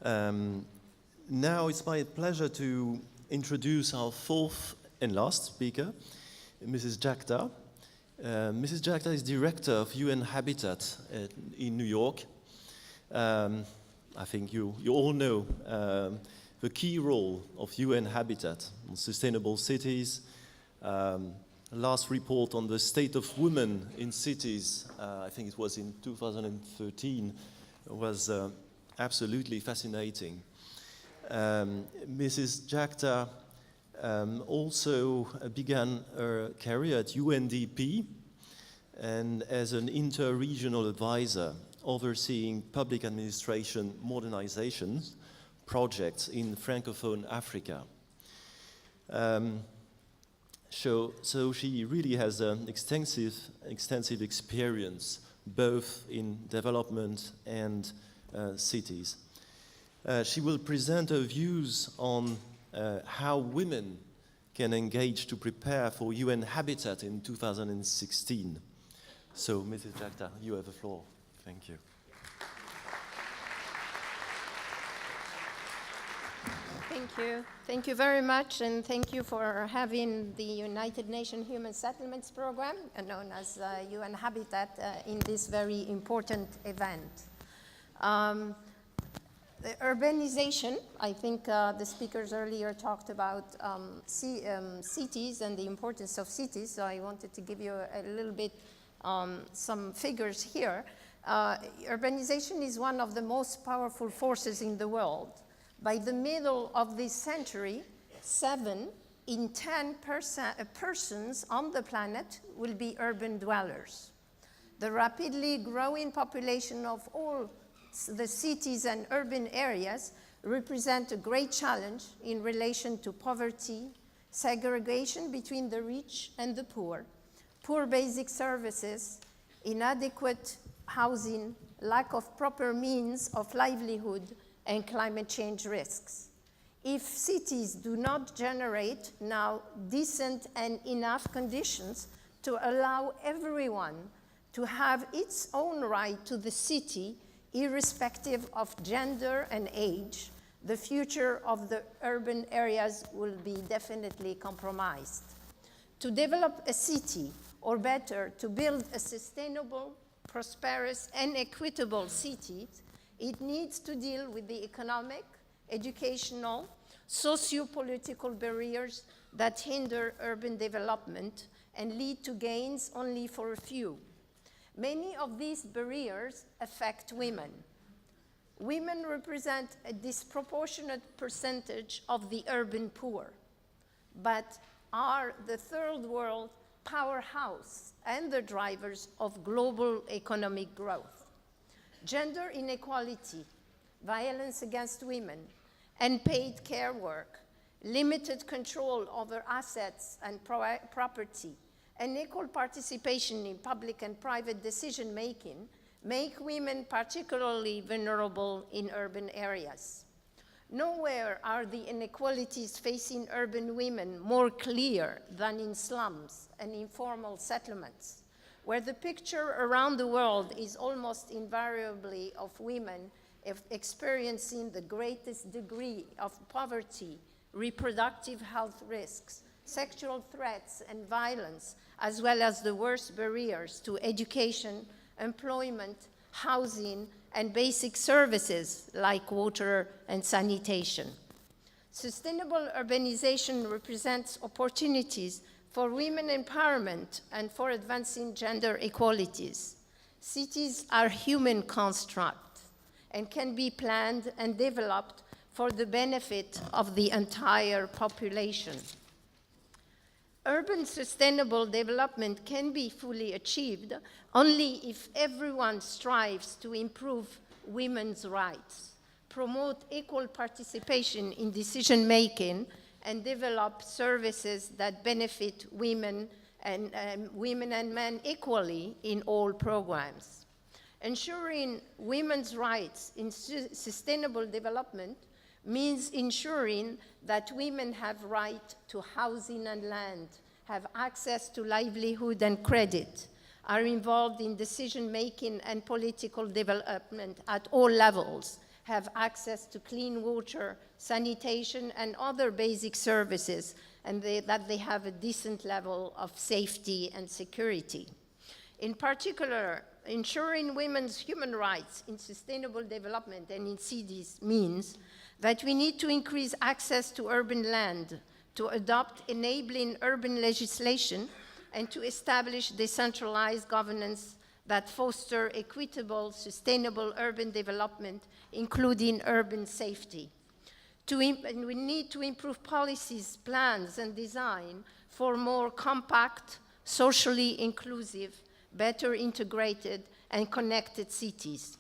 Um, Now it's my pleasure to introduce our fourth and last speaker, Mrs. Djacta. Mrs. Djacta is director of UN Habitat in New York. I think you all know the key role of UN Habitat on sustainable cities. Last report on the state of women in cities, I think it was in 2013, was absolutely fascinating. Mrs. Djacta also began her career at UNDP and as an inter-regional advisor overseeing public administration modernization projects in Francophone Africa. So she really has an extensive experience both in development and cities. She will present her views on how women can engage to prepare for UN Habitat in 2016. So, Mrs. Djacta, you have the floor. Thank you. Thank you. Thank you very much, and thank you for having the United Nations Human Settlements Program, known as UN Habitat, in this very important event. The urbanization, I think the speakers earlier talked about cities and the importance of cities, so I wanted to give you a little bit some figures here. Urbanization is one of the most powerful forces in the world. By the middle of this century, 7 in 10 persons on the planet will be urban dwellers. The rapidly growing population of all the cities and urban areas represent a great challenge in relation to poverty, segregation between the rich and the poor basic services, inadequate housing, lack of proper means of livelihood, and climate change risks. If cities do not generate now decent and enough conditions to allow everyone to have its own right to the city, irrespective of gender and age, the future of the urban areas will be definitely compromised. To develop a city, or better, to build a sustainable, prosperous, and equitable city, it needs to deal with the economic, educational, socio-political barriers that hinder urban development and lead to gains only for a few. Many of these barriers affect women. Women represent a disproportionate percentage of the urban poor, but are the third world powerhouse and the drivers of global economic growth. Gender inequality, violence against women, unpaid care work, limited control over assets and property, and equal participation in public and private decision-making make women particularly vulnerable in urban areas. Nowhere are the inequalities facing urban women more clear than in slums and informal settlements, where the picture around the world is almost invariably of women experiencing the greatest degree of poverty, reproductive health risks, sexual threats and violence, as well as the worst barriers to education, employment, housing, and basic services like water and sanitation. Sustainable urbanization represents opportunities for women empowerment and for advancing gender equalities. Cities are human constructs and can be planned and developed for the benefit of the entire population. Urban sustainable development can be fully achieved only if everyone strives to improve women's rights, promote equal participation in decision-making, and develop services that benefit women and men equally in all programs. Ensuring women's rights in sustainable development means ensuring that women have right to housing and land, have access to livelihood and credit, are involved in decision-making and political development at all levels, have access to clean water, sanitation, and other basic services, and that they have a decent level of safety and security. In particular, ensuring women's human rights in sustainable development and in cities means that we need to increase access to urban land, to adopt enabling urban legislation, and to establish decentralized governance that foster equitable, sustainable urban development, including urban safety. And we need to improve policies, plans, and design for more compact, socially inclusive, better integrated, and connected cities.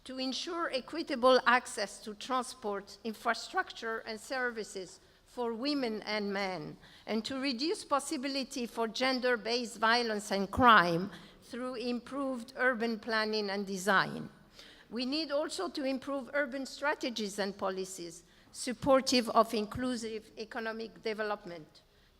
To ensure equitable access to transport, infrastructure, and services for women and men, and to reduce possibility for gender-based violence and crime through improved urban planning and design. We need also to improve urban strategies and policies supportive of inclusive economic development,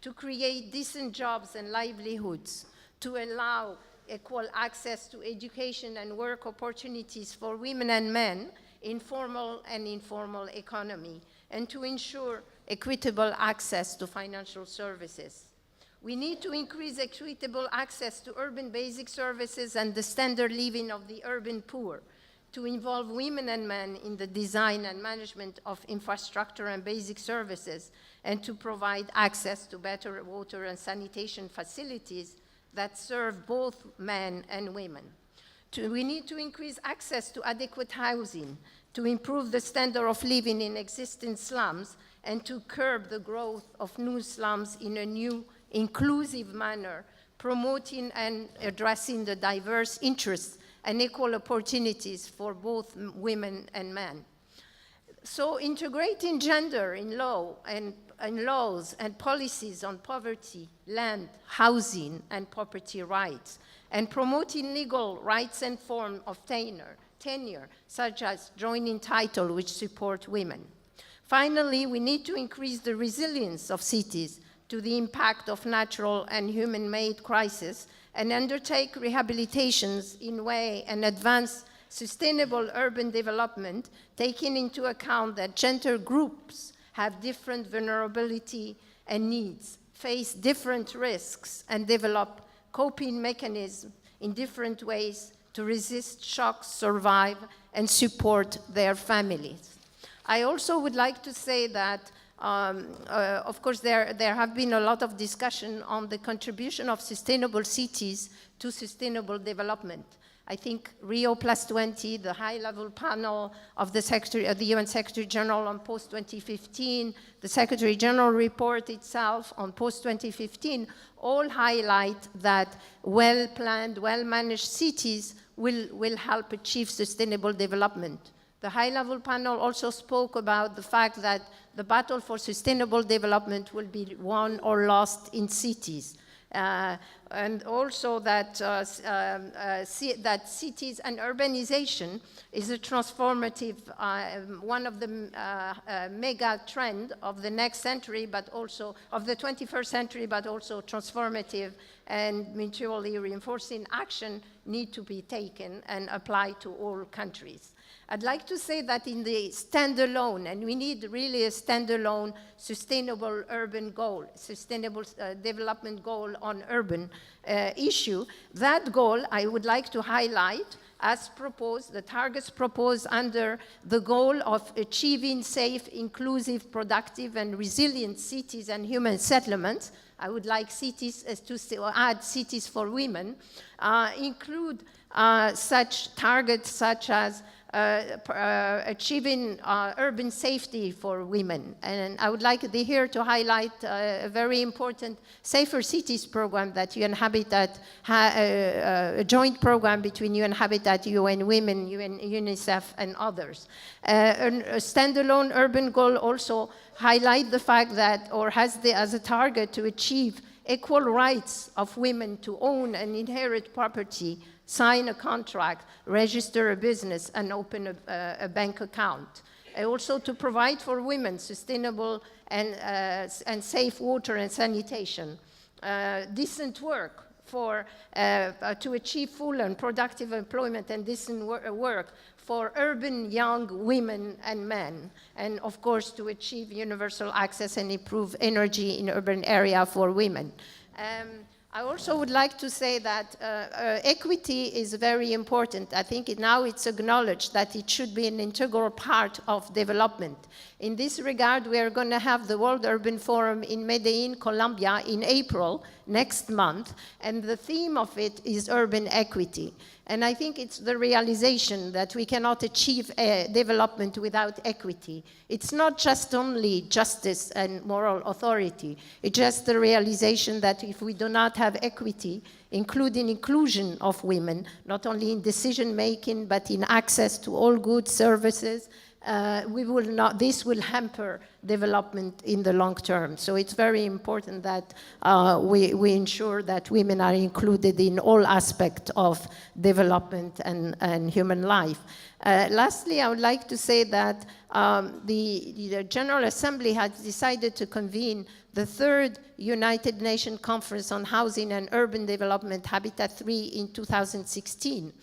to create decent jobs and livelihoods, to allow equal access to education and work opportunities for women and men in formal and informal economy, and to ensure equitable access to financial services. We need to increase equitable access to urban basic services and the standard living of the urban poor, to involve women and men in the design and management of infrastructure and basic services, and to provide access to better water and sanitation facilities that serve both men and women. We need to increase access to adequate housing, to improve the standard of living in existing slums, and to curb the growth of new slums in a new, inclusive manner, promoting and addressing the diverse interests and equal opportunities for both women and men. So integrating gender in law and laws and policies on poverty, land, housing, and property rights, and promoting legal rights and form of tenure, such as joining title, which support women. Finally, we need to increase the resilience of cities to the impact of natural and human-made crises, and undertake rehabilitations in way and advance sustainable urban development, taking into account that gender groups have different vulnerability and needs, face different risks, and develop coping mechanisms in different ways to resist shocks, survive, and support their families. I also would like to say that of course, there have been a lot of discussion on the contribution of sustainable cities to sustainable development. I think Rio Plus 20, the high-level panel of the UN Secretary General on post-2015, the Secretary General report itself on post-2015, all highlight that well-planned, well-managed cities will help achieve sustainable development. The high-level panel also spoke about the fact that the battle for sustainable development will be won or lost in cities. And also that, that cities and urbanization is a transformative, one of the mega trend of the next century, but also of the 21st century, but also transformative and mutually reinforcing action need to be taken and applied to all countries. I'd like to say that in the standalone, and we need really a standalone sustainable urban goal, sustainable development goal on urban issue, that goal I would like to highlight as proposed, the targets proposed under the goal of achieving safe, inclusive, productive, and resilient cities and human settlements. I would like cities to add cities for women, include such targets such as achieving urban safety for women. And I would like here to highlight a very important Safer Cities program that UN Habitat, a joint program between UN Habitat, UN Women, UN, UNICEF, and others. A standalone urban goal also highlight the fact that, or has as a target to achieve equal rights of women to own and inherit property, sign a contract, register a business, and open a bank account. Also to provide for women sustainable and safe water and sanitation, decent work to achieve full and productive employment and decent work for urban young women and men, and of course to achieve universal access and improve energy in urban area for women. I also would like to say that equity is very important. I think now it's acknowledged that it should be an integral part of development. In this regard, we are going to have the World Urban Forum in Medellin, Colombia in April next month, and the theme of it is urban equity. And I think it's the realization that we cannot achieve development without equity. It's not just only justice and moral authority. It's just the realization that if we do not have equity, including inclusion of women, not only in decision making, but in access to all goods, services, this will hamper development in the long term. So it's very important that we ensure that women are included in all aspects of development and human life. Lastly, I would like to say that the General Assembly has decided to convene the third United Nations Conference on Housing and Urban Development, Habitat 3, in 2016.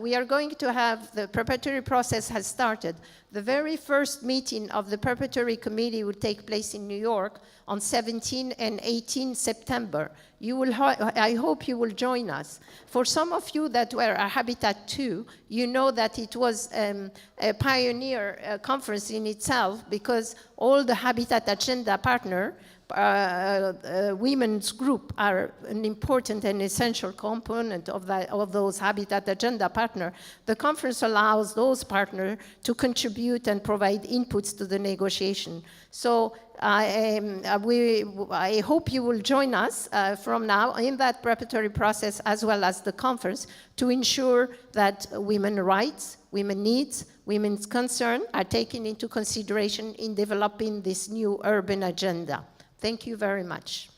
We are going to have, the preparatory process has started. The very first meeting of the preparatory committee will take place in New York on 17 and 18 September. I hope you will join us. For some of you that were at Habitat 2, you know that it was a pioneer conference in itself, because all the Habitat Agenda partner women's group are an important and essential component of those Habitat Agenda partners. The conference allows those partners to contribute and provide inputs to the negotiation. So I hope you will join us from now in that preparatory process, as well as the conference, to ensure that women's rights, women's needs, women's concerns are taken into consideration in developing this new urban agenda. Thank you very much.